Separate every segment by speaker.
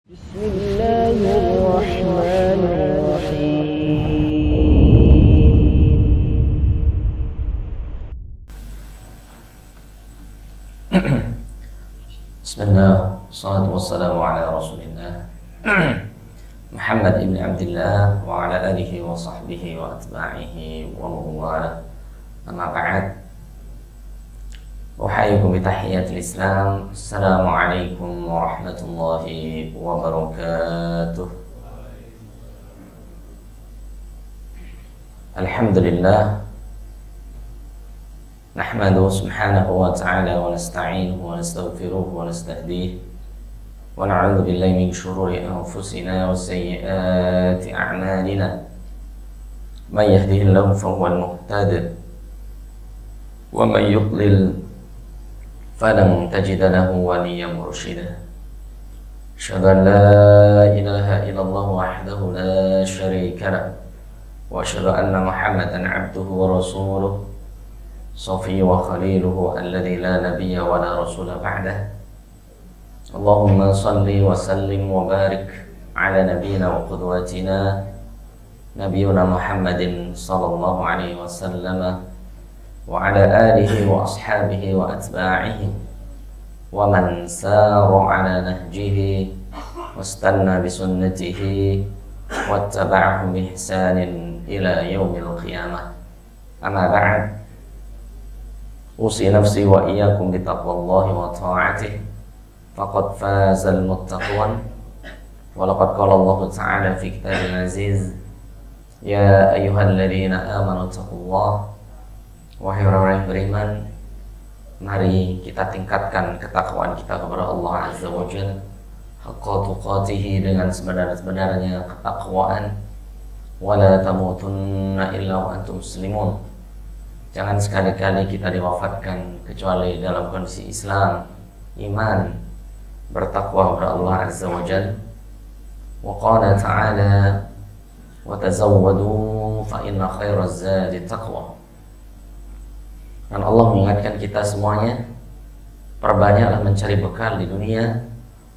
Speaker 1: بسم الله الرحمن الرحيم.
Speaker 2: Bismillah, wassalatu wassalamu ala rasulillah Muhammad ibn Abdillah wa ala alihi wa sahbihi wa atba'ihi wa mawala. Amma ba'd, uhayyikum bi tahiyyatil Islam. Assalamualaikum warahmatullahi wabarakatuh. Alhamdulillah, nahmaduhu subhanahu wa ta'ala wa nasta'inuhu wa nastaghfiruhu wa nastahdihi wa na'udzu billahi min shururi anfusina wa sayyiati a'malina. Man yahdihillahu fahuwal muhtadi wa man yudlil falan tajida lahu waliyyan murshida. Asyhadu an la ilaha illallah wahdahu la syarika lahu wa asyhadu anna Muhammadan 'abduhu wa rasuluh صفي وخليله الذي لا نبي ولا رسول بعده. اللهم صل وسلم وبارك على نبينا وقدوتنا نبينا محمد صلى الله عليه وسلم وعلى آله وأصحابه وأتباعه ومن سار على نهجه واستنى بسنته واتبعه بإحسان إلى يوم القيامة. أما بعد، أوصي نفسي وإياكم بتقوى الله وطاعته فقد فاز المتقون. ولقد قال الله تعالى في كتابه العزيز: يا أيها الذين آمنوا اتقوا الله. Wahai orang-orang beriman, mari kita tingkatkan ketakwaan kita kepada Allah Azza wa Jalla haqqa tuqatihi, dengan sebenar-benarnya ketakwaan. Wala tamutunna illa wa antum muslimun. Jangan sekali-kali kita diwafatkan kecuali dalam kondisi Islam, iman, bertakwa kepada Allah Azza wa Jalla. Wa qala ta'ala: wa tazawwadu fa inna khairaz zadi taqwa. Dan Allah mengingatkan kita semuanya, perbanyaklah mencari bekal di dunia,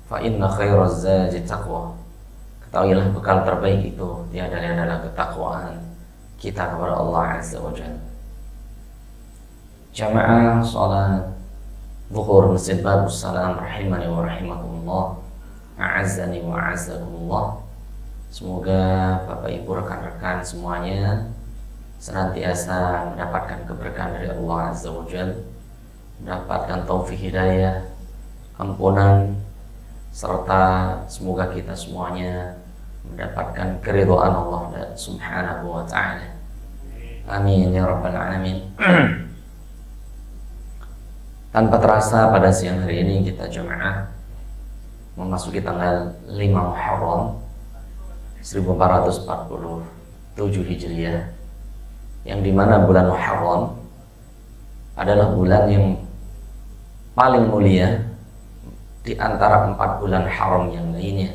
Speaker 2: fa inna khairaz zadi taqwa. Ketahuilah bekal terbaik itu tiada lain adalah ketakwaan kita kepada Allah Azza wa Jalla. Jamaah salat zuhur Masjid Babus Salam rahimani wa rahimakumullah, a'azzani wa a'azzakumullah. Semoga Bapak Ibu rekan-rekan semuanya senantiasa mendapatkan keberkahan dari Allah Azza wa Jalla, mendapatkan taufik hidayah, ampunan, serta semoga kita semuanya mendapatkan keridhaan Allah Subhanahu wa ta'ala. Amin ya rabbal alamin. Tanpa terasa pada siang hari ini kita jemaah memasuki tanggal 5 Muharram 1447 Hijriah, yang dimana bulan Muharram adalah bulan yang paling mulia di antara 4 bulan haram yang lainnya.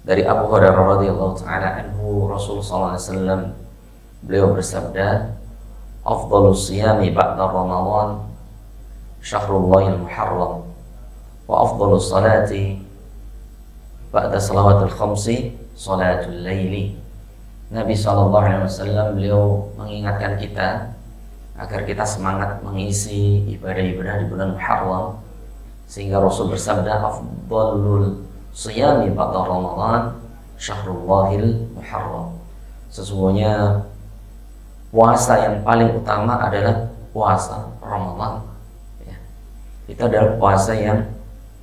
Speaker 2: Dari Abu Hurairah radhiyallahu ta'ala anhu, Rasulullah SAW beliau bersabda: afdhalus siyami ba'da Ramadan Syahrullahil Muharram, wa afdhalus salati ba'da salawatul khamsi salatul laili. Nabi SAW beliau mengingatkan kita agar kita semangat mengisi ibadah-ibadah di bulan Muharram, sehingga Rasul bersabda: afdhalul siyami ba'da Ramadan Syahrullahil Muharram. Sesungguhnya puasa yang paling utama adalah puasa Ramadan. Itu adalah puasa yang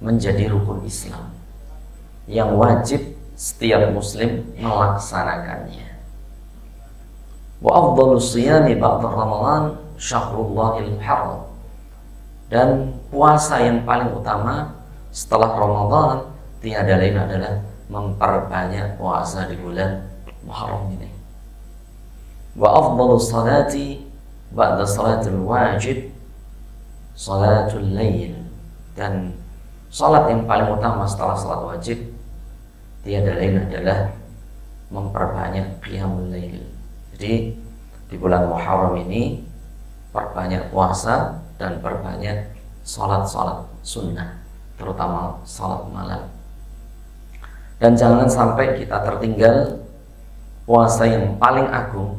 Speaker 2: menjadi rukun Islam, yang wajib setiap muslim melaksanakannya. Wa afdhalus siyami ba'da Ramadan Syahrullahil Muharram. Dan puasa yang paling utama setelah Ramadan tiada lain adalah memperbanyak puasa di bulan Muharram ini. Wa afdhalus salati ba'da salatil wajib salatul lail. Dan salat yang paling utama setelah salat wajib tiada lain adalah memperbanyak qiyamul lail. Jadi di bulan Muharram ini perbanyak puasa dan perbanyak salat-salat sunnah, terutama salat malam. Dan jangan sampai kita tertinggal puasa yang paling agung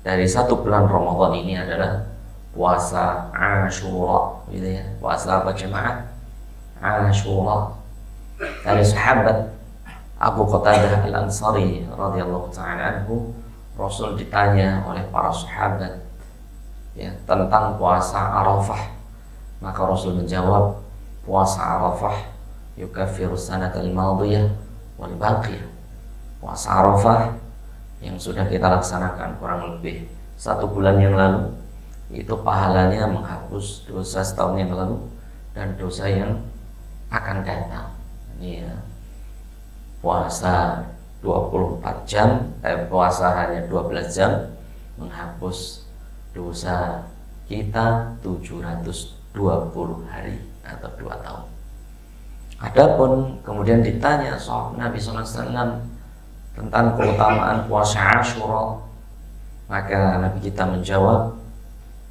Speaker 2: dari 1 bulan Ramadan ini adalah puasa Ashura, gitu ya. Puasa apa jemaah? Ashura. Dari sahabat Abu Qatadah Al-Ansari radhiyallahu ta'ala anhu, Rasul ditanya oleh para sahabat ya tentang puasa Arafah. Maka Rasul menjawab, puasa Arafah yukaffiru sanatal madiyah wal baqiyah. Puasa Arafah yang sudah kita laksanakan kurang lebih 1 bulan yang lalu, itu pahalanya menghapus dosa setahun yang lalu dan dosa yang akan datang. Ini ya, puasa 24 jam, puasa hanya 12 jam menghapus dosa kita 720 hari atau 2 tahun. Adapun kemudian ditanya soal Nabi SAW tentang keutamaan puasa Ashura, maka Nabi kita menjawab,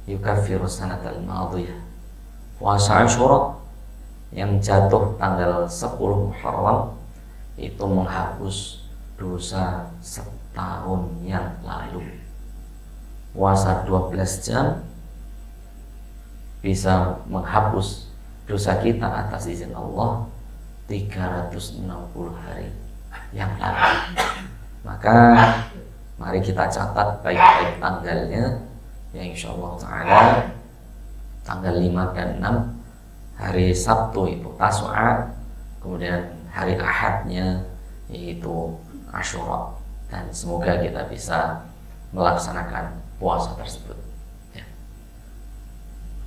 Speaker 2: yukaffiru sanatal madiyah. Puasa Ashura yang jatuh tanggal 10 Muharram itu menghapus dosa setahun yang lalu. Puasa 12 jam bisa menghapus dosa kita atas izin Allah 360 hari yang lalu. Maka mari kita catat baik-baik tanggalnya, ya insyaallah ta'ala tanggal 5 dan 6. Hari Sabtu itu Tasu'a, kemudian hari Ahadnya yaitu Ashura, dan semoga kita bisa melaksanakan puasa tersebut ya.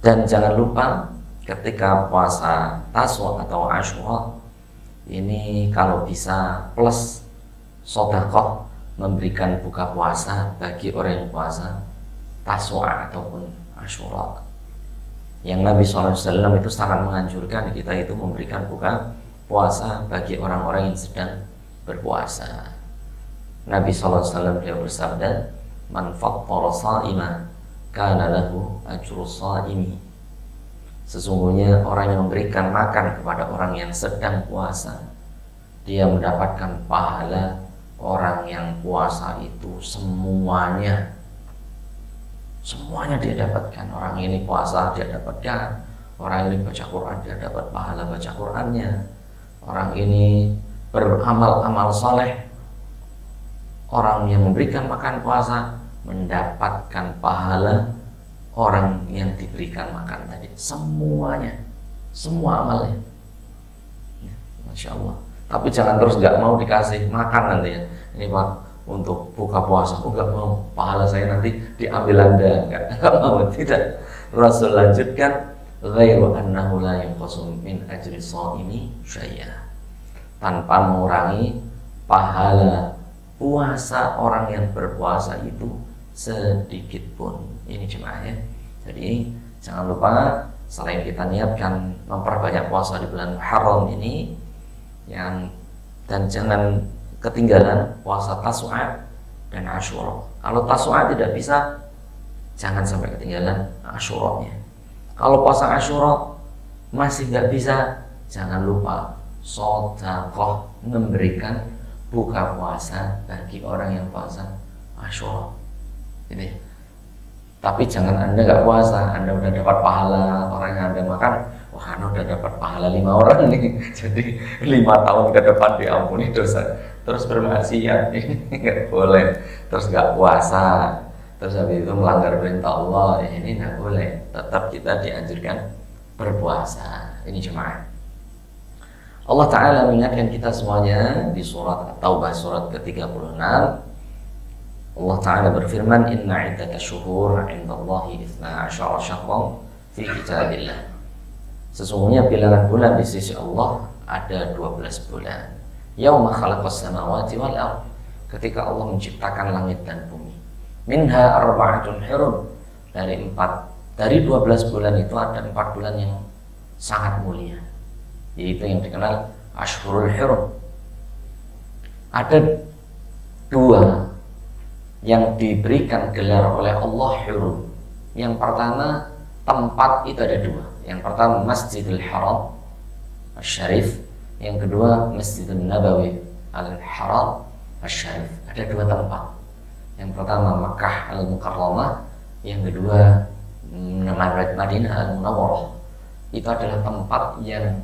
Speaker 2: Dan jangan lupa ketika puasa Tasu'a atau Ashura ini kalau bisa plus sedekah, memberikan buka puasa bagi orang yang puasa Tasu'a ataupun Ashura. Yang Nabi SAW itu sangat menganjurkan kita itu memberikan buka puasa bagi orang-orang yang sedang berpuasa. Nabi SAW dia bersabda, man fattara sha'ima kana lahu ajru sha'imi. Sesungguhnya orang yang memberikan makan kepada orang yang sedang puasa, dia mendapatkan pahala orang yang puasa itu semuanya dia dapatkan. Orang ini puasa dia dapatkan, orang ini baca Quran dia dapat pahala baca Qurannya, orang ini beramal saleh, orang yang memberikan makan puasa mendapatkan pahala orang yang diberikan makan tadi. Semuanya, semua amalnya ya, Masya Allah. Tapi jangan terus nggak mau dikasih makan nanti ya, ini Pak untuk buka puasa, enggak mau, pahala saya nanti diambil Anda, enggak mau, tidak. Rasul lanjutkan, ghairu annahu la yanqusu min ajri shaimi syai'a, tanpa mengurangi pahala puasa orang yang berpuasa itu sedikit pun. Ini jemaah ya. Jadi jangan lupa selain kita niatkan memperbanyak puasa di bulan Muharram ini dan jangan ketinggalan puasa Tasu'a dan Ashura. Kalau Tasu'a tidak bisa, jangan sampai ketinggalan Ashuranya. Kalau puasa Ashura masih nggak bisa, jangan lupa sedekah, memberikan buka puasa bagi orang yang puasa Ashura. Ini. Tapi jangan Anda nggak puasa, Anda udah dapat pahala orang yang Anda makan. Wah, Anda udah dapat pahala 5 orang nih. Jadi 5 tahun ke depan diampuni dosa. Terus bermaksiat, ini nggak boleh. Terus nggak puasa, terus habis itu melanggar perintah Allah, ini nggak boleh. Tetap kita dianjurkan berpuasa. Ini jemaah. Allah Ta'ala mengingatkan kita semuanya di surat At-Taubah surat ke-36. Allah Ta'ala berfirman, inna iddatash syuhur 'indallahi 12 syahran fi kitabillah. Sesungguhnya bilangan bulan di sisi Allah ada 12 bulan. Yauma khalaqas samawati wal ardh, ketika Allah menciptakan langit dan bumi. Minha arba'atun hurum, dari 12 bulan itu ada 4 bulan yang sangat mulia, yaitu yang dikenal Ashhurul Hurum. Ada 2 yang diberikan gelar oleh Allah hurum. Yang pertama, tempat itu ada 2. Yang pertama Masjidil Haram Asy-Syarif, yang kedua Masjidun Nabawi al-Haram Asy-Syarif. Ada dua tempat. Yang pertama Makkah Al-Mukarramah, yang kedua Madinah Al-Munawwarah. Itu adalah tempat yang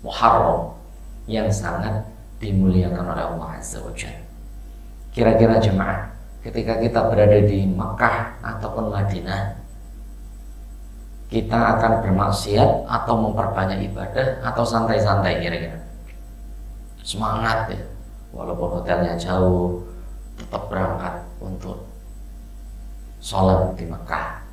Speaker 2: muharram, yang sangat dimuliakan oleh Allah Azza wa Jalla. Kira-kira jemaah, ketika kita berada di Makkah ataupun Madinah, kita akan bermaksiat atau memperbanyak ibadah atau santai-santai kira-kira? Semangat ya, walaupun hotelnya jauh, tetap berangkat untuk sholat di Makkah.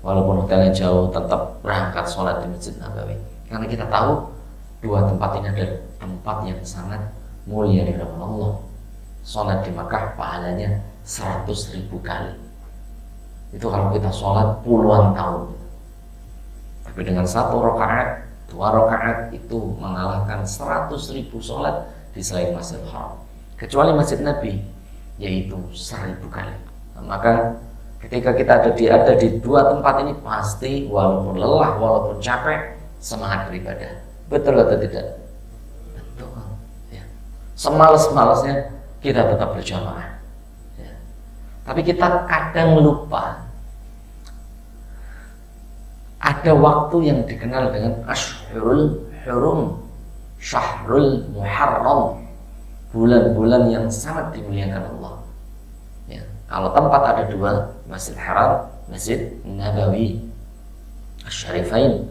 Speaker 2: Walaupun hotelnya jauh, tetap berangkat sholat di Masjid Nabawi. Karena kita tahu dua tempat ini adalah tempat yang sangat mulia di hadapan Allah. Sholat di Makkah pahalanya 100.000 kali. Itu kalau kita sholat puluhan tahun. Tapi dengan 1 rakaat, 2 rakaat itu mengalahkan 100.000 sholat di selain Masjidil Haram. Kecuali Masjid Nabi, yaitu 1.000 kali. Nah, maka ketika kita ada di dua tempat ini, pasti walaupun lelah, walaupun capek, semangat beribadah. Betul atau tidak? Betul ya. Semales-malesnya kita tetap berjamaah ya. Tapi kita kadang lupa ada waktu yang dikenal dengan Ashhurul Hurum, Syahrul Muharram, bulan-bulan yang sangat dimuliakan Allah ya. Kalau tempat ada dua, Masjid Haram, Masjid Nabawi Asy-Syarifain.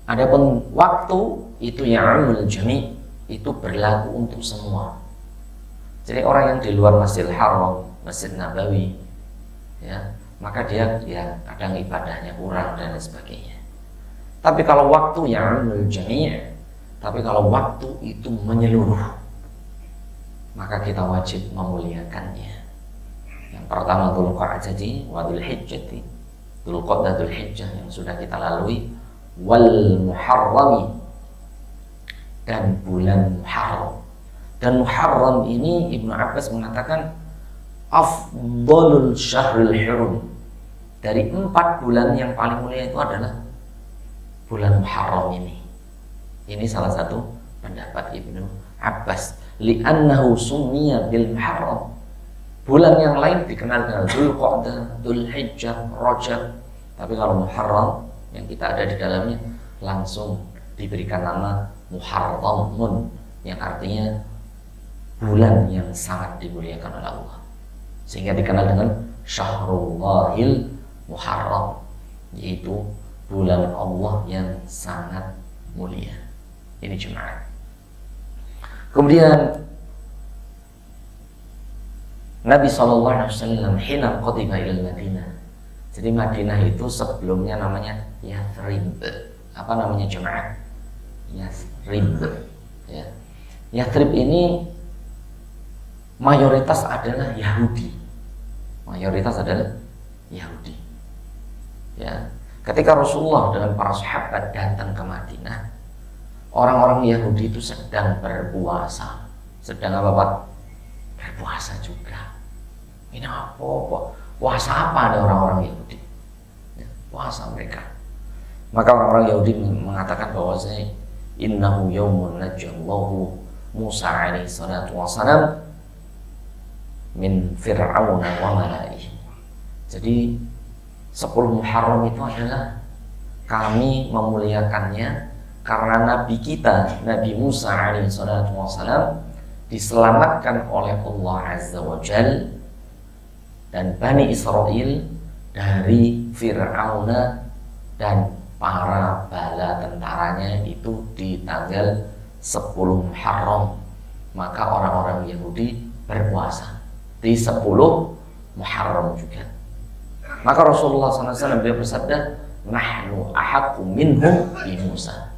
Speaker 2: Adapun waktu itu ya'umul jami', itu berlaku untuk semua. Jadi orang yang di luar Masjidil Haram, Masjid Nabawi ya, maka dia ya kadang ibadahnya kurang dan lain sebagainya. Tapi kalau waktu ya'umul jami', tapi kalau waktu itu menyeluruh, maka kita wajib memuliakannya. Yang pertama Dzulqa'dah wa Dzulhijjah, Dzulqa'dah Dzulhijjah yang sudah kita lalui, wal Muharrami, dan bulan Muharram. Dan Muharram ini Ibnu Abbas mengatakan afdhalul syahril hurum. Dari 4 bulan yang paling mulia itu adalah bulan Muharram ini. Ini salah satu pendapat Ibnu Abbas. Li'annahu summiya bil Muharram. Bulan yang lain dikenal dengan Dzulqa'dah, Dzulhijjah, Rajab. Tapi kalau Muharram yang kita ada di dalamnya langsung diberikan nama Muharramun, yang artinya bulan yang sangat dimuliakan oleh Allah, sehingga dikenal dengan Syahrullahil Muharram, yaitu bulan Allah yang sangat mulia. Ini jemaah. Kemudian Nabi SAW hina qadima ila Madinah. Jadi Madinah itu sebelumnya namanya Yathrib. Apa namanya jemaah? Yathrib ya. Yathrib ini mayoritas adalah Yahudi. Mayoritas adalah Yahudi ya. Ketika Rasulullah dengan para sahabat datang ke Madinah, orang-orang Yahudi itu sedang berpuasa. Sedang apa Pak? Berpuasa juga. Ini apa Pak? Puasa apa ada orang-orang Yahudi ya, puasa mereka. Maka orang-orang Yahudi mengatakan bahwasanya innahu yaumun najjallahu Musa alaihi salatu wassalam min Fir'aun wa mala'ihi. Jadi 10 Muharram itu adalah kami memuliakannya karena Nabi kita, Nabi Musa alaihi salatu wassalam, diselamatkan oleh Allah Azza wa Jalla dan Bani Israel dari Fir'aun dan para bala tentaranya itu di tanggal 10 Muharram. Maka orang-orang Yahudi berpuasa di 10 Muharram juga. Maka Rasulullah SAW beliau bersabda, nahnu ahaqqu minhum bi Musa.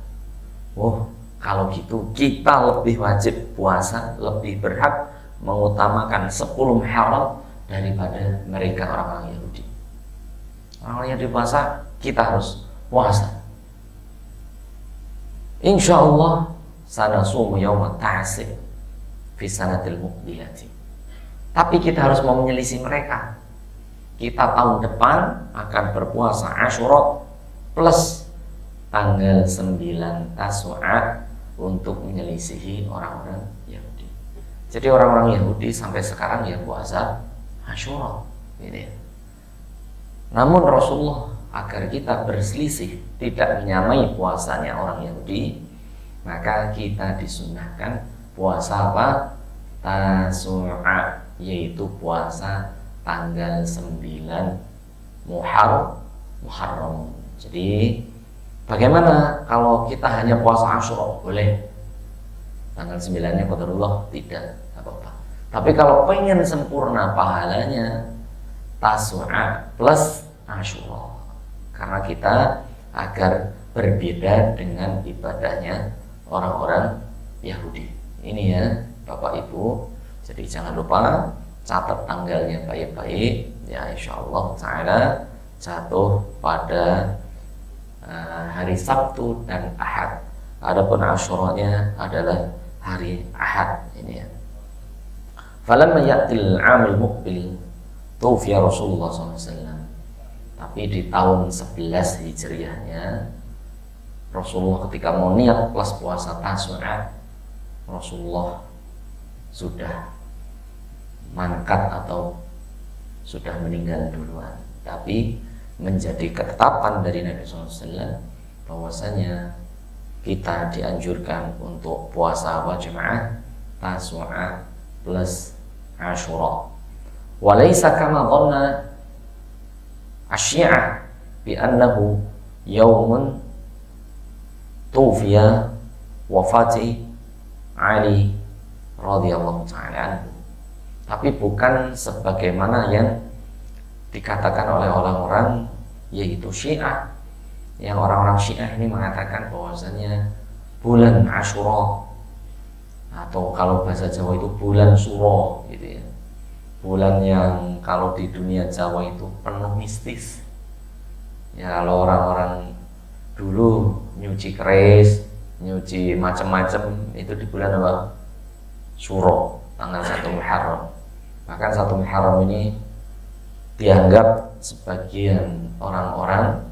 Speaker 2: Oh, kalau gitu kita lebih wajib puasa, lebih berhak mengutamakan 10 Muharram daripada mereka orang-orang Yahudi. Orang-orang Yahudi puasa, kita harus puasa. Insya Allah sanasumu yawma ta'asib fi sanatil muqbilati. Tapi kita harus mau menyelisih mereka. Kita tahun depan akan berpuasa Asyura plus tanggal 9 Tasu'a untuk menyelisihi orang-orang Yahudi. Jadi orang-orang Yahudi sampai sekarang ya puasa Asyura, gitu ya. Namun Rasulullah agar kita berselisih tidak menyamai puasanya orang Yahudi, maka kita disunahkan puasa apa? Tasu'a, yaitu puasa tanggal 9 Muharram. Jadi bagaimana kalau kita hanya puasa Asyura? Boleh. Tanggal 9-nya qadarullah tidak apa-apa. Tapi kalau pengen sempurna pahalanya, Tasu'a plus Asyura. Karena kita agar berbeda dengan ibadahnya orang-orang Yahudi. Ini ya Bapak Ibu. Jadi jangan lupa catat tanggalnya baik-baik. Ya insyaallah ta'ala jatuh pada hari Sabtu dan Ahad. Adapun Asyuranya adalah hari Ahad ini ya. Falamma ya'til 'amul muqbil tufiya Rasulullah SAW. Tapi di tahun 11 Hijriahnya Rasulullah ketika mau niat plus puasa Tasu'a, Rasulullah sudah mangkat atau sudah meninggal duluan. Tapi menjadi ketetapan dari Nabi SAW bahwasanya kita dianjurkan untuk puasa apa jemaah? Tasu'a plus Asyura. Walaysa kama dhanna Asy-Syi'ah bi annahu yaumun tufiya wafati Ali radhiyallahu ta'ala anhu. Tapi bukan sebagaimana yang dikatakan oleh orang-orang yaitu Syiah. Yang orang-orang Syiah ini mengatakan bahwasanya bulan Asyura, atau kalau bahasa Jawa itu bulan Suro gitu ya. Bulan yang kalau di dunia Jawa itu penuh mistis. Ya kalau orang-orang dulu nyuci keris, nyuci macam-macam itu di bulan apa? Suro, tanggal 1 Muharram. Bahkan 1 Muharram ini dianggap sebagian orang-orang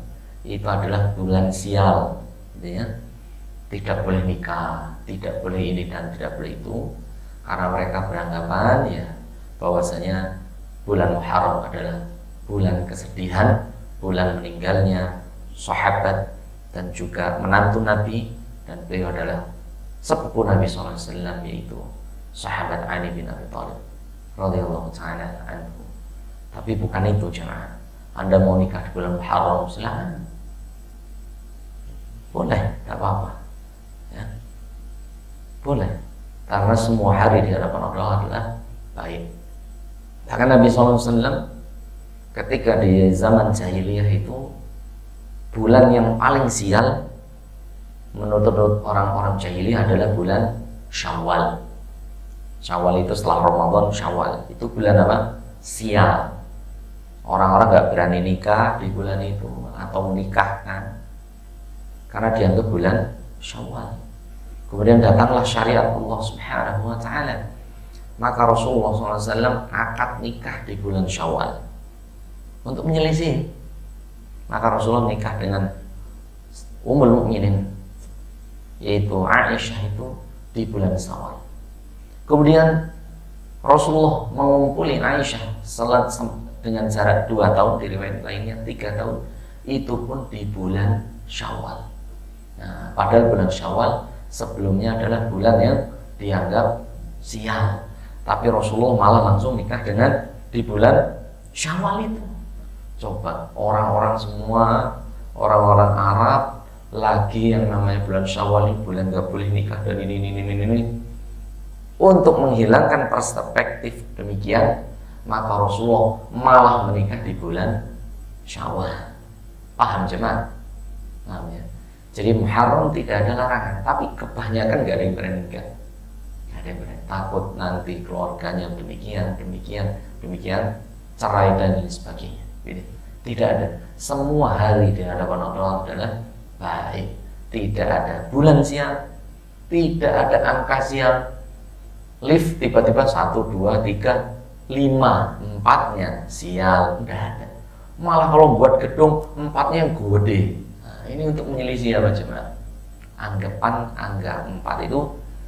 Speaker 2: itu adalah bulan sial, gitu ya. Tidak boleh nikah, tidak boleh ini dan tidak boleh itu, karena mereka beranggapan ya bahwasanya bulan Muharram adalah bulan kesedihan, bulan meninggalnya sahabat dan juga menantu Nabi, dan beliau adalah sepupu Nabi SAW, yaitu sahabat Ali bin Abi Thalib radhiyallahu ta'ala anhu. Tapi bukan itu jemaah. Anda mau nikah di bulan Muharram silakan, boleh, tidak apa-apa ya. Boleh, karena semua hari di hadapan Allah adalah baik. Bahkan Nabi SAW ketika di zaman jahiliyah itu bulan yang paling sial menurut orang-orang jahiliyah adalah bulan Syawal. Syawal itu setelah Ramadan, Syawal itu bulan apa? Sial. Orang-orang gak berani nikah di bulan itu atau menikahkan karena dianggap bulan Syawal. Kemudian datanglah syariat Allah Subhanahu wa ta'ala. Maka Rasulullah SAW akad nikah di bulan Syawal untuk menyelisih. Maka Rasulullah nikah dengan Ummul Mukminin yaitu Aisyah itu di bulan Syawal. Kemudian Rasulullah mengumpuli Aisyah salat dengan jarak 2 tahun, di riwayat lainnya 3 tahun, itu pun di bulan Syawal. Nah, padahal bulan Syawal sebelumnya adalah bulan yang dianggap sial, tapi Rasulullah malah langsung nikah dengan di bulan Syawal itu. Coba orang-orang semua, orang-orang Arab lagi yang namanya bulan Syawal ini bulan gak boleh nikah dan ini. Untuk menghilangkan perspektif demikian, maka Rasulullah malah menikah di bulan Syawal. Paham jemaah? Paham ya? Jadi Muharram tidak ada larangan, tapi kebanyakan gak ada yang berani nikah. Gak ada yang berani, takut nanti keluarganya demikian, cerai dan lain sebagainya. Tidak ada. Semua hari di hadapan Allah adalah baik. Tidak ada bulan sial, tidak ada angka sial. Lift tiba-tiba 1, 2, 3, 5, 4-nya sial, tidak ada. Malah kalau buat gedung 4-nya yang gede. Nah, ini untuk menyelisih apa jemaah? Anggapan angka 4 itu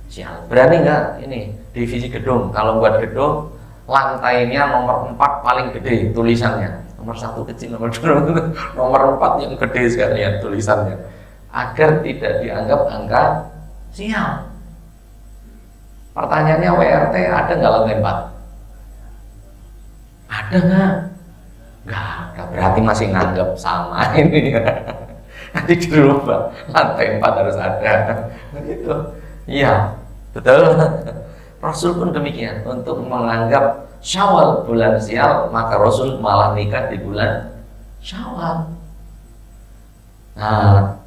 Speaker 2: sial. Berani nggak ini divisi gedung? Kalau buat gedung lantainya nomor 4 paling gede tulisannya, nomor 1 kecil, nomor 2 nomor 4 yang gede sekalian tulisannya, agar tidak dianggap angka sial. Pertanyaannya, WRT ada nggak lantai 4? Ada nggak? Nggak, berarti masih nganggap sama ini. Nanti dirubah, lantai 4 harus ada. Gitu. Iya, betul. Rasul pun demikian, untuk menganggap Syawal bulan sial, maka Rasul malah nikah di bulan Syawal. Nah,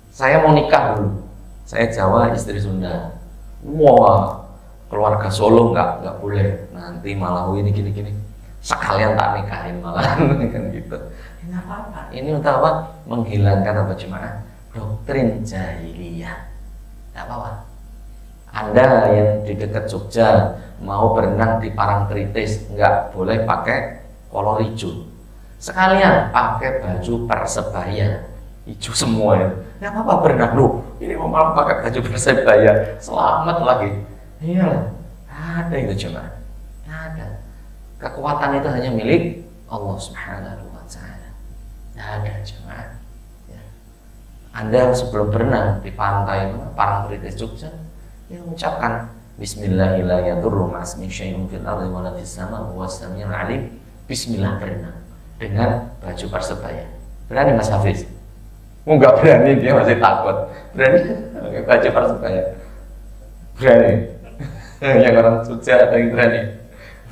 Speaker 2: saya mau nikah dulu. Saya Jawa, istri Sunda. Wah, keluarga Solo nggak boleh. Nanti malah ini gini. Sekalian tak nikahin malah kan gitu. Ini apa? Ini untuk apa? Menghilangkan apa jemaah? Doktrin jahiliyah. Nggak apa-apa. Anda yang di dekat Jogja mau berenang di Parangtritis, nggak boleh pakai kolor hijau. Sekalian pakai baju Persebaya hijau semua ya. Nggak apa-apa berenang lu. Ini mau malah pakai baju Persebaya, selamat lagi. Iya, ada itu cuma ada. Kekuatan itu hanya milik Allah Subhanahu wa Ta'ala. Ada cuma. Ya. Anda sebelum berenang di pantai Parangtritis Jogja, ya mengucapkan Bismillahirrahmanirrahim ma'asmi syai'un fil ardi wa la fis sama huwa samiul alim. Bismillah berenang dengan baju Persebaya. Berani Mas Hafiz? Enggak berani, dia masih takut. Berani pakai baju Persebaya? Berani. Yang orang Jogja ada yang berani?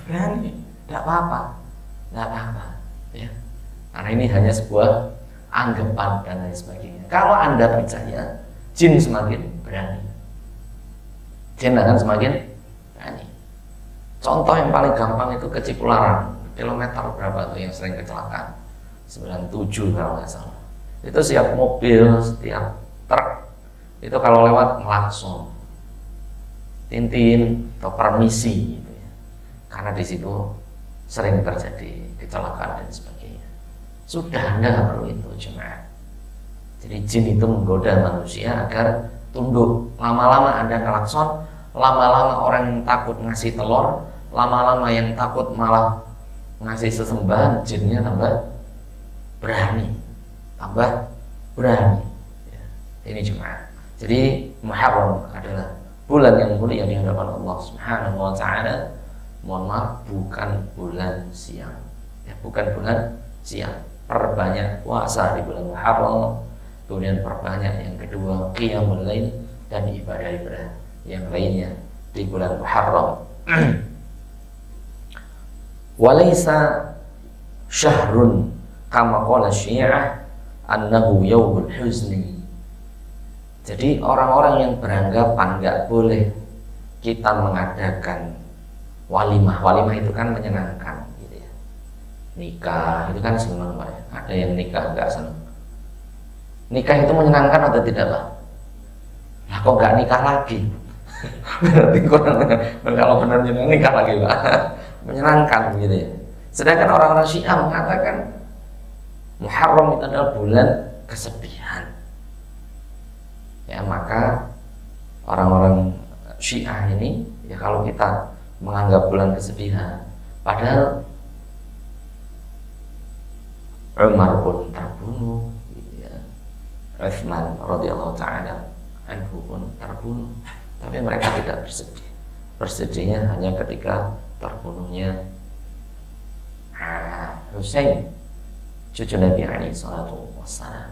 Speaker 2: Berani. Tidak apa-apa. Ya. Karena ini hanya sebuah anggapan dan lain sebagainya. Kalau Anda percaya, jin semakin berani. Jin akan semakin berani. Contoh yang paling gampang itu ke Cipularang, kilometer berapa tuh yang sering kecelakaan? 97 kalau nggak salah. Itu setiap mobil, setiap truk itu kalau lewat ngelakson, tintin atau permisi gitu ya. Karena di situ sering terjadi kecelakaan dan sebagainya. Sudah, Anda nggak perlu itu cuma. Jadi jin itu menggoda manusia agar tunduk. Lama-lama Anda ngelakson, lama-lama orang yang takut ngasih telur, lama-lama yang takut malah ngasih sesembahan, jinnya tambah berani. Ya, ini cuma. Jadi Muharram adalah bulan yang mulia di hadapan Allah Subhanahu wa Ta'ala. Mohon maaf, bukan bulan siang. Ya, bukan bulan siang. Perbanyak puasa di bulan Muharram. Kemudian perbanyak yang kedua qiyamul lail dan ibadah-ibadah yang lainnya di bulan Muharram. Walaysa syahrun kama qala Syiah annahu yaumul huzni. Jadi orang-orang yang beranggapan nggak boleh kita mengadakan walimah. Walimah itu kan menyenangkan gitu ya. Nikah itu kan senang Pak. Ada yang nikah nggak senang. Nikah itu menyenangkan atau tidak Pak? Lah kok nggak nikah lagi? Berarti kurang. Kalau benar nikah lagi Pak. Menyenangkan gitu ya. Sedangkan orang-orang Syiah mengatakan Muharram itu adalah bulan kesedihan. Ya, maka orang-orang Syiah ini ya kalau kita menganggap bulan kesedihan, padahal Umar pun terbunuh, ya. Utsman radhiyallahu taala anhu pun terbunuh, tapi mereka tidak bersedih. Bersedihnya hanya ketika terbunuhnya Husain, cucu Nabi alaihi salatu wassalam.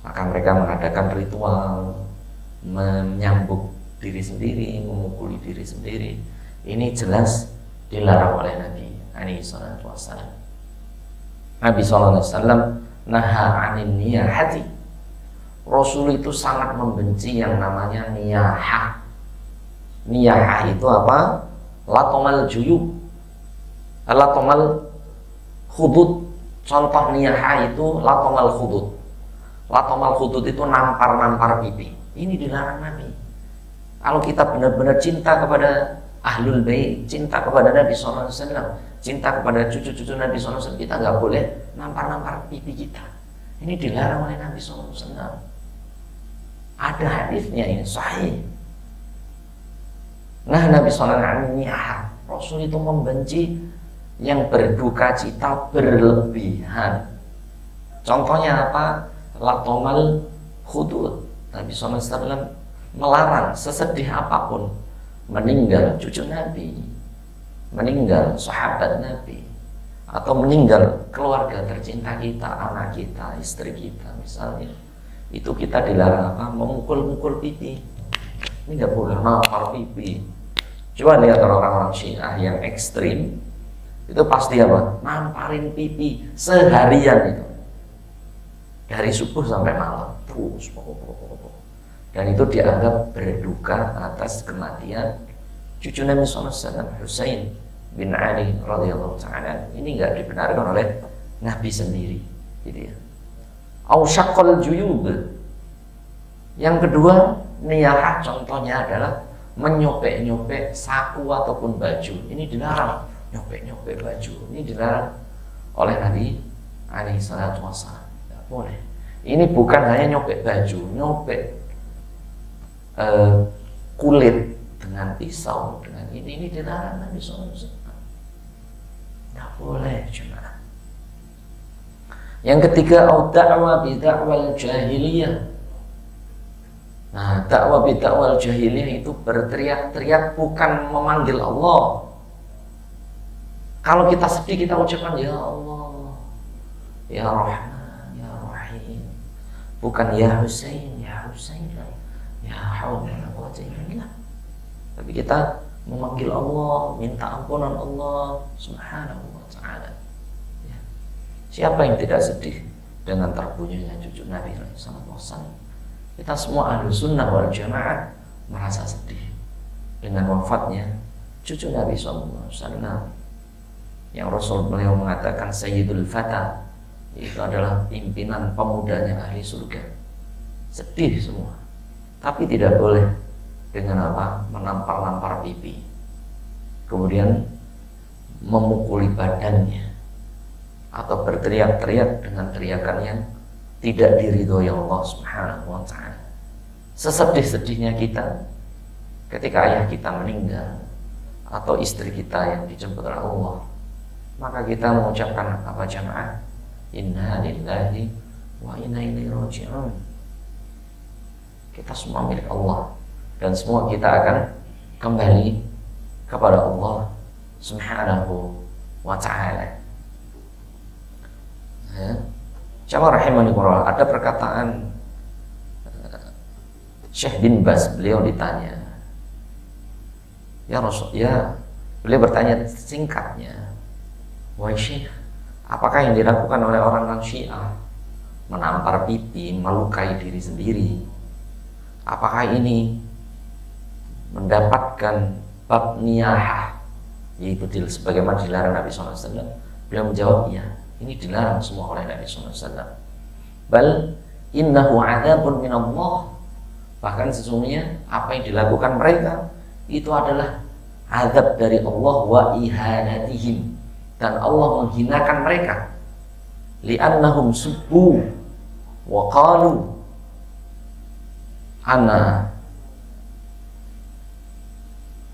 Speaker 2: Maka mereka mengadakan ritual menyambuk diri sendiri, memukuli diri sendiri. Ini jelas dilarang oleh Nabi alaihi salatu wassalam. Nabi sallallahu alaihi wasallam naha 'anil niyahati. Rasul itu sangat membenci yang namanya niyahah. Niyahah itu apa? Latomal juyub, latomal khudud. Contoh niyahah itu latomal khudud. Latomal khudud itu nampar-nampar pipi. Ini dilarang Nabi. Kalau kita benar-benar cinta kepada Ahlul Bait, cinta kepada Nabi SAW, cinta kepada cucu-cucu Nabi SAW, kita nggak boleh nampar-nampar pipi kita. Ini dilarang oleh Nabi SAW. Ada hadisnya ini sahih. Nah, Nabi SAW Rasul itu membenci yang berduka cita berlebihan. Contohnya apa? Latomal khudud. Nabi SAW melarang sesedih apapun meninggal cucu Nabi, meninggal sahabat Nabi, atau meninggal keluarga tercinta kita, anak kita, istri kita misalnya. Itu kita dilarang apa? Memukul-mukul pipi. Ini nggak boleh nampar pipi. Coba lihat orang-orang Syiah yang ekstrim, itu pasti apa? Namparin pipi seharian itu, dari subuh sampai malam terus. Dan itu dianggap berduka atas kematian cucu Nabi SAW, Husain bin Ali radhiyallahu ta'ala. Ini nggak dibenarkan oleh Nabi sendiri, gitu ya. Ausyaqal juyub. Yang kedua, niyahah contohnya adalah menyopek-nyopek saku ataupun baju. Ini dilarang, nyopek-nyopek baju. Ini dilarang oleh Nabi alaihi salatu wassalam. Tidak boleh. Ini bukan hanya nyopek baju, nyopek kulit dengan pisau, dengan ini dilarang Nabi SAW. Tidak boleh jemaah. Yang ketiga, da'wa bid'awal jahiliyah. Nah, dakwah bid'awal jahiliyah itu berteriak-teriak, bukan memanggil Allah. Kalau kita sedih, kita ucapkan ya Allah, ya Rahman, ya Rahim. Bukan ya Husain, ya Husain, ya haula wala quwwata illa billah. Tapi kita memanggil Allah, minta ampunan Allah Subhanahu wa ta'ala. Ya. Siapa yang tidak sedih dengan terbunuhnya cucu Nabi SAW? Kita semua ahlu sunnah wal jamaah merasa sedih dengan wafatnya cucu Nabi SAW, yang Rasul beliau mengatakan Sayyidul Fata, itu adalah pimpinan pemudanya ahli surga. Sedih semua, tapi tidak boleh dengan apa? Menampar-nampar pipi, kemudian memukuli badannya, atau berteriak-teriak dengan teriakan yang tidak diridhoi Allah Subhanahu wa ta'ala. Sesedih-sedihnya kita ketika ayah kita meninggal atau istri kita yang dijemput oleh Allah, maka kita mengucapkan apa jamaah? Inna lillahi wa inna ilaihi raji'un. Kita semua milik Allah dan semua kita akan kembali kepada Allah Subhanahu wa ta'ala. Ya. Jamaah rahimanillah, ada perkataan Syekh bin Baz, beliau ditanya, ya Rasul, ya, beliau bertanya singkatnya, wahai Syekh, apakah yang dilakukan oleh orang-orang Syiah, menampar pipi, melukai diri sendiri, apakah ini mendapatkan bab niyahah, yaitu sebagaimana dilarang Nabi SAW? Beliau menjawab, ya, ini dilarang semua oleh Nabi SAW. Bal innahu adzabun min Allah. Bahkan sesungguhnya apa yang dilakukan mereka itu adalah azab dari Allah wa ihanatihim, dan Allah menghinakan mereka. Li'annahum subbu wa qalu ana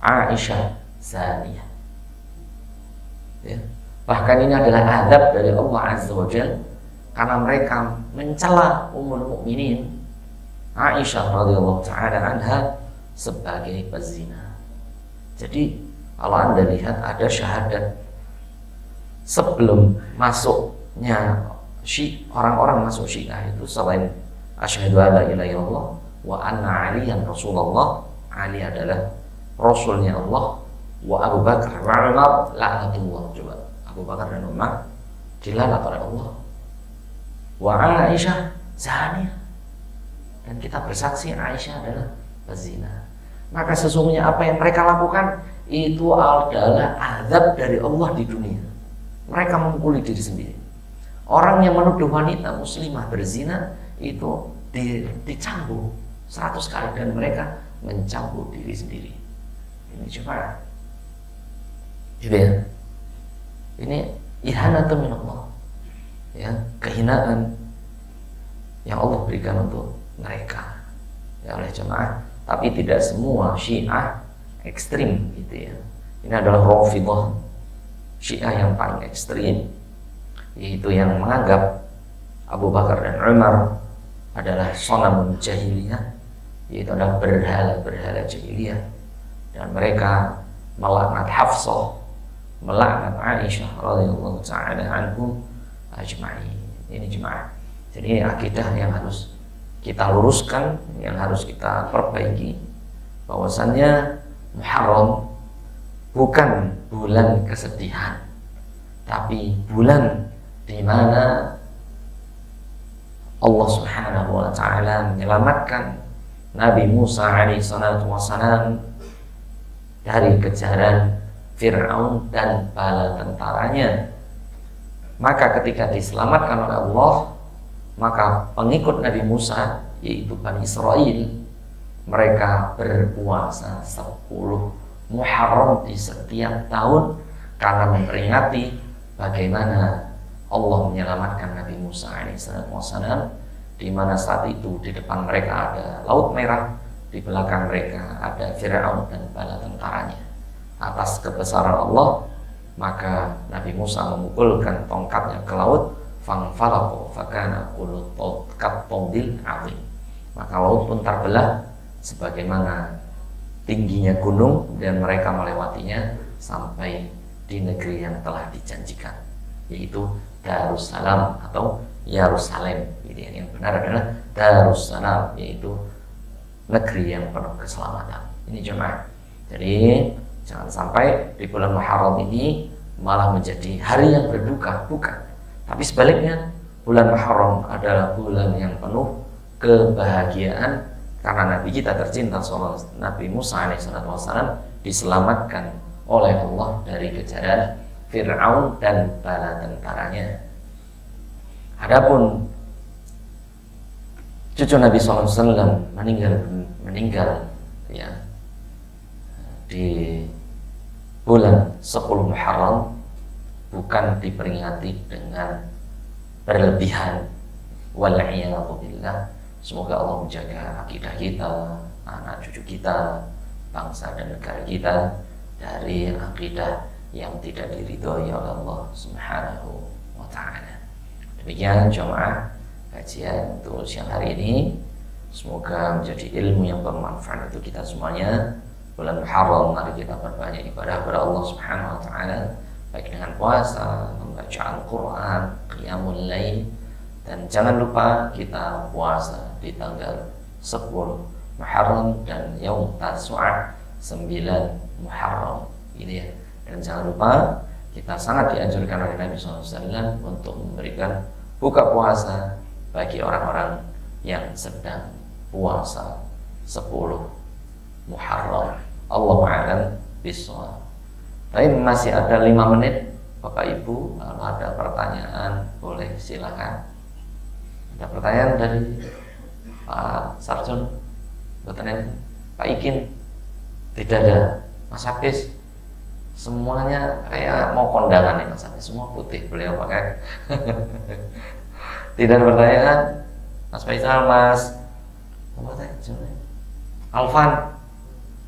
Speaker 2: Aisyah zaniyah. Ya. Bahkan ini adalah azab dari Allah Azza wa Jalla karena mereka mencela Ummul Mukminin Aisyah radhiyallahu ta'ala anha sebagai pezina. Jadi kalau Anda lihat ada syahadat sebelum masuknya orang-orang masuk Syiah itu, selain asyhadu alla ilaha illallah wa anna aliyan rasulullah, Ali adalah rasulnya Allah, wa Abu Bakar wa Umar la'natullah. Coba Abu Bakar dan Umar dilaknat oleh Allah. Wa Aisyah zaniyah, dan kita bersaksi Aisyah adalah pezina. Maka sesungguhnya apa yang mereka lakukan itu adalah azab dari Allah di dunia. Mereka memukuli diri sendiri. Orang yang menuduh wanita muslimah berzina itu dicambuk 100 kali, dan mereka mencambuk diri sendiri. Ini coba, gitu ya. Ini ihanatun min Allah, ya, kehinaan yang Allah berikan untuk mereka, ya, oleh jemaah. Tapi tidak semua Syiah ekstrim gitu ya. Ini adalah Rafidhah, Syiah yang paling ekstrim, yaitu yang menganggap Abu Bakar dan Umar adalah sonamun jahiliyah, yaitu adalah berhala-berhala jahiliyah, dan mereka melaknat Hafsah, melaknat Aisyah radhiyallahu ta'ala anhum ajma'in. Ini jemaah. Jadi akidah yang harus kita luruskan, yang harus kita perbaiki, bahwasannya Muharram bukan bulan kesedihan, tapi bulan di mana Allah Subhanahu wa taala menyelamatkan Nabi Musa alaihi salatu wassalam dari kejaran Fir'aun dan bala tentaranya. Maka ketika diselamatkan oleh Allah, maka pengikut Nabi Musa, yaitu Bani Israel, mereka berpuasa 10 Muharram di setiap tahun karena memperingati bagaimana Allah menyelamatkan Nabi Musa alaihissalam, di mana saat itu di depan mereka ada Laut Merah, di belakang mereka ada Fir'aun dan bala tentaranya. Atas kebesaran Allah, maka Nabi Musa memukulkan tongkatnya ke laut, fangfalaqu fakana kullu kattawdil azim. Maka laut pun terbelah sebagaimana tingginya gunung, dan mereka melewatinya sampai di negeri yang telah dijanjikan, yaitu Darussalam atau Yerusalem. Yang benar adalah Darussalam, yaitu negeri yang penuh keselamatan. Ini jemaah. Jadi jangan sampai di bulan Muharram ini malah menjadi hari yang berduka, bukan. Tapi sebaliknya, bulan Muharram adalah bulan yang penuh kebahagiaan, karena Nabi kita tercinta Nabi Musa alaihissalam diselamatkan oleh Allah dari kejaran Fir'aun dan bala tentaranya. Adapun cucu Nabi SAW meninggal ya di bulan 10 Muharram, bukan diperingati dengan berlebihan. Wal'iyadzubillah. Semoga Allah menjaga akidah kita, anak cucu kita, bangsa dan negara kita dari akidah yang tidak diridhoi oleh Allah Subhanahu wa ta'ala. Demikian jemaah kajian untuk siang hari ini. Semoga menjadi ilmu yang bermanfaat untuk kita semuanya. Bulan Muharram, mari kita berbanyak ibadah kepada Allah Subhanahu wa ta'ala, baik dengan puasa, membaca Al-Quran, qiyamul lail, dan jangan lupa kita puasa di tanggal 10 Muharram dan Yaum Tasu'ah 9 Muharram ini ya. Dan jangan lupa kita sangat dianjurkan oleh Nabi SAW untuk memberikan buka puasa bagi orang-orang yang sedang puasa 10 Muharram. Allahu a'lam bishawab. Tapi masih ada 5 menit, Bapak Ibu, kalau ada pertanyaan boleh silakan. Ada pertanyaan dari Pak Sarjon, pertanyaan Pak Ikin, tidak ada. Mas Hafiz, semuanya kayak mau kondangan nih Mas Hafiz, semua putih beliau pakai. Tidak ada pertanyaan. Mas Faisal, Mas Alvan,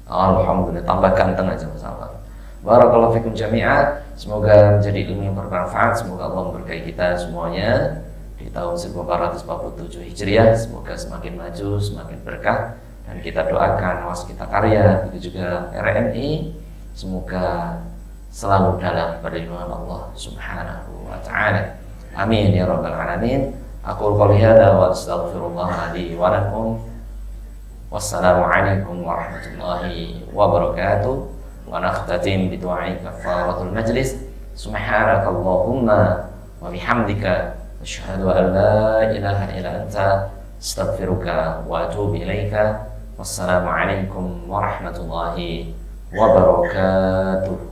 Speaker 2: alhamdulillah, tambah ganteng aja Mas Alvan. Barakallahu fikum jami'ah. Semoga menjadi ilmu yang bermanfaat. Semoga Allah memberkahi kita semuanya di tahun 1447 Hijriah. Semoga semakin maju, semakin berkah, dan kita doakan Waskita Karya, begitu juga RMI, semoga selalu dalam perlindungan Allah Subhanahu wa ta'ala. Amin ya rabbal alamin. Aqul qouli hadza wa astaghfirullah li wa lakum. Wassalamu alaikum warahmatullahi wabarakatuh. Wa nakhtatim bi du'ai kafaratul majlis. Subhanakallahumma wa bihamdika asyhadu an la ilaha illa anta astaghfiruka wa atubu ilaika. Wassalamu alaikum warahmatullahi wabarakatuh.